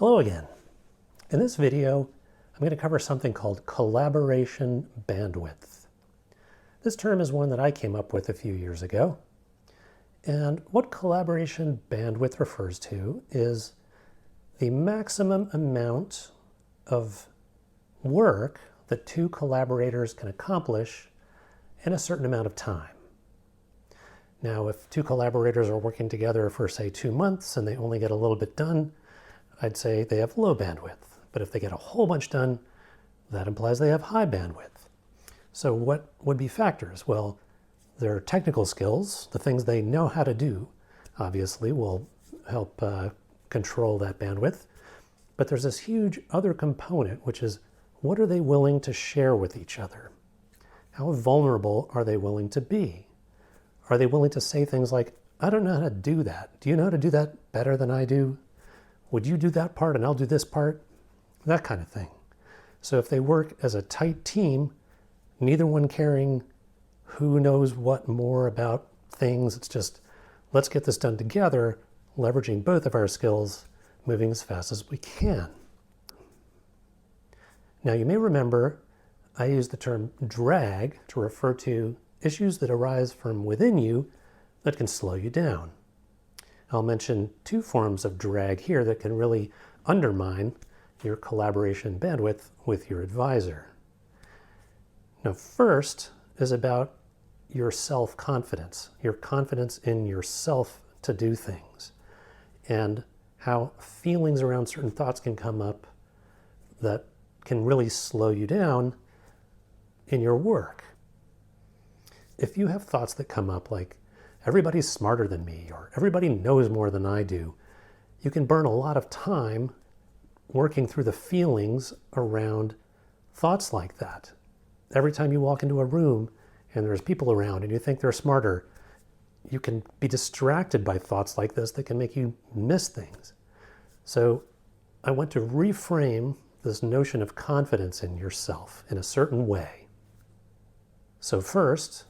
Hello again. In this video, I'm going to cover something called collaboration bandwidth. This term is one that I came up with a few years ago. And what collaboration bandwidth refers to is the maximum amount of work that two collaborators can accomplish in a certain amount of time. Now, if two collaborators are working together for, say, 2 months and they only get a little bit done, I'd say they have low bandwidth. But if they get a whole bunch done, that implies they have high bandwidth. So what would be factors? Well, their technical skills, the things they know how to do, obviously will help control that bandwidth. But there's this huge other component, which is what are they willing to share with each other? How vulnerable are they willing to be? Are they willing to say things like, I don't know how to do that. Do you know how to do that better than I do? Would you do that part and I'll do this part? That kind of thing. So if they work as a tight team, neither one caring who knows what more about things, it's just, let's get this done together, leveraging both of our skills, moving as fast as we can. Now you may remember I use the term drag to refer to issues that arise from within you that can slow you down. I'll mention 2 forms of drag here that can really undermine your collaboration bandwidth with your advisor. Now, first is about your self-confidence, your confidence in yourself to do things, and how feelings around certain thoughts can come up that can really slow you down in your work. If you have thoughts that come up like, everybody's smarter than me, or everybody knows more than I do, you can burn a lot of time working through the feelings around thoughts like that. Every time you walk into a room and there's people around and you think they're smarter, you can be distracted by thoughts like this that can make you miss things. So I want to reframe this notion of confidence in yourself in a certain way. So first,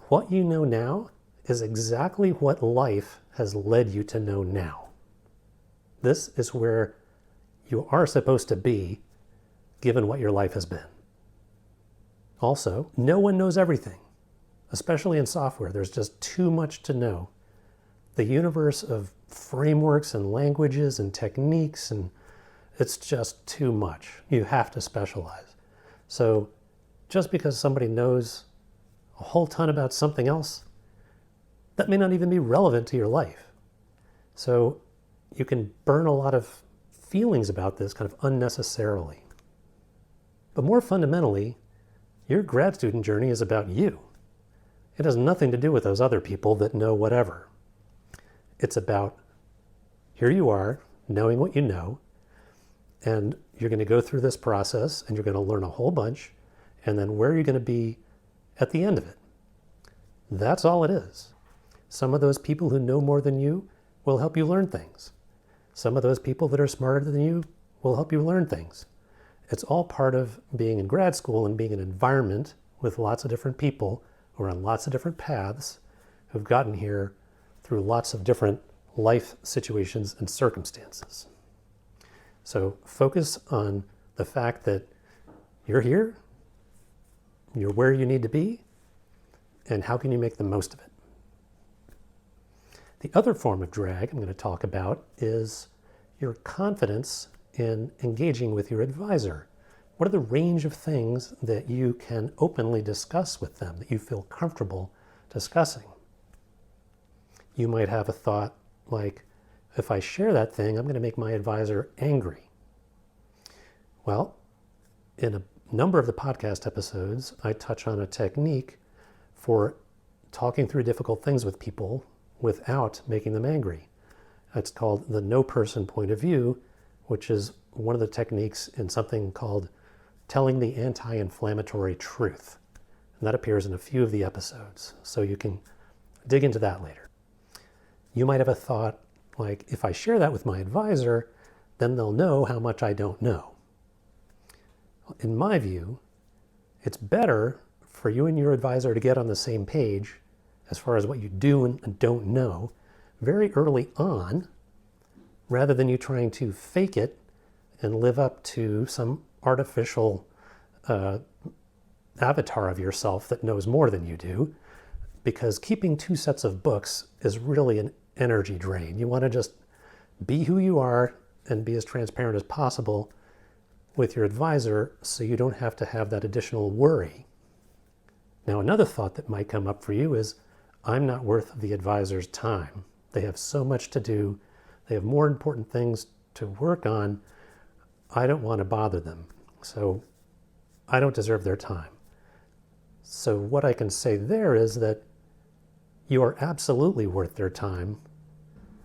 what you know now is exactly what life has led you to know now. This is where you are supposed to be, given what your life has been. Also, no one knows everything, especially in software. There's just too much to know. The universe of frameworks and languages and techniques, and it's just too much. You have to specialize. So just because somebody knows a whole ton about something else, that may not even be relevant to your life. So you can burn a lot of feelings about this kind of unnecessarily. But more fundamentally, your grad student journey is about you. It has nothing to do with those other people that know whatever. It's about, here you are, knowing what you know, and you're going to go through this process and you're going to learn a whole bunch, and then where are you going to be at the end of it? That's all it is. Some of those people who know more than you will help you learn things. Some of those people that are smarter than you will help you learn things. It's all part of being in grad school and being in an environment with lots of different people who are on lots of different paths, who've gotten here through lots of different life situations and circumstances. So focus on the fact that you're here, you're where you need to be, and how can you make the most of it? The other form of drag I'm going to talk about is your confidence in engaging with your advisor. What are the range of things that you can openly discuss with them, that you feel comfortable discussing? You might have a thought like, if I share that thing, I'm going to make my advisor angry. Well, in a number of the podcast episodes, I touch on a technique for talking through difficult things with people without making them angry. It's called the no person point of view, which is one of the techniques in something called telling the anti-inflammatory truth. And that appears in a few of the episodes, so you can dig into that later. You might have a thought like, if I share that with my advisor, then they'll know how much I don't know. In my view, it's better for you and your advisor to get on the same page as far as what you do and don't know very early on, rather than you trying to fake it and live up to some artificial avatar of yourself that knows more than you do, because keeping two sets of books is really an energy drain. You want to just be who you are and be as transparent as possible with your advisor so you don't have to have that additional worry. Now, another thought that might come up for you is, I'm not worth the advisor's time. They have so much to do. They have more important things to work on. I don't want to bother them. So I don't deserve their time. So what I can say there is that you are absolutely worth their time.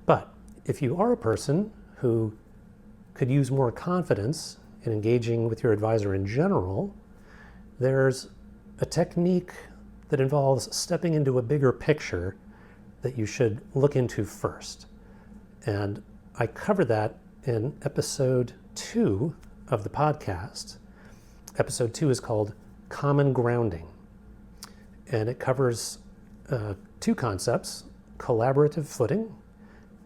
But if you are a person who could use more confidence in engaging with your advisor in general, there's a technique that involves stepping into a bigger picture that you should look into first. And I cover that in episode 2 of the podcast. Episode 2 is called Common Grounding. And it covers two concepts, collaborative footing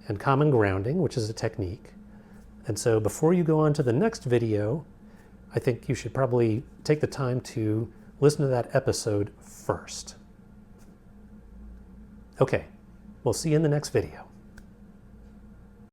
and common grounding, which is a technique. And so before you go on to the next video, I think you should probably take the time to listen to that episode first. Okay, we'll see you in the next video.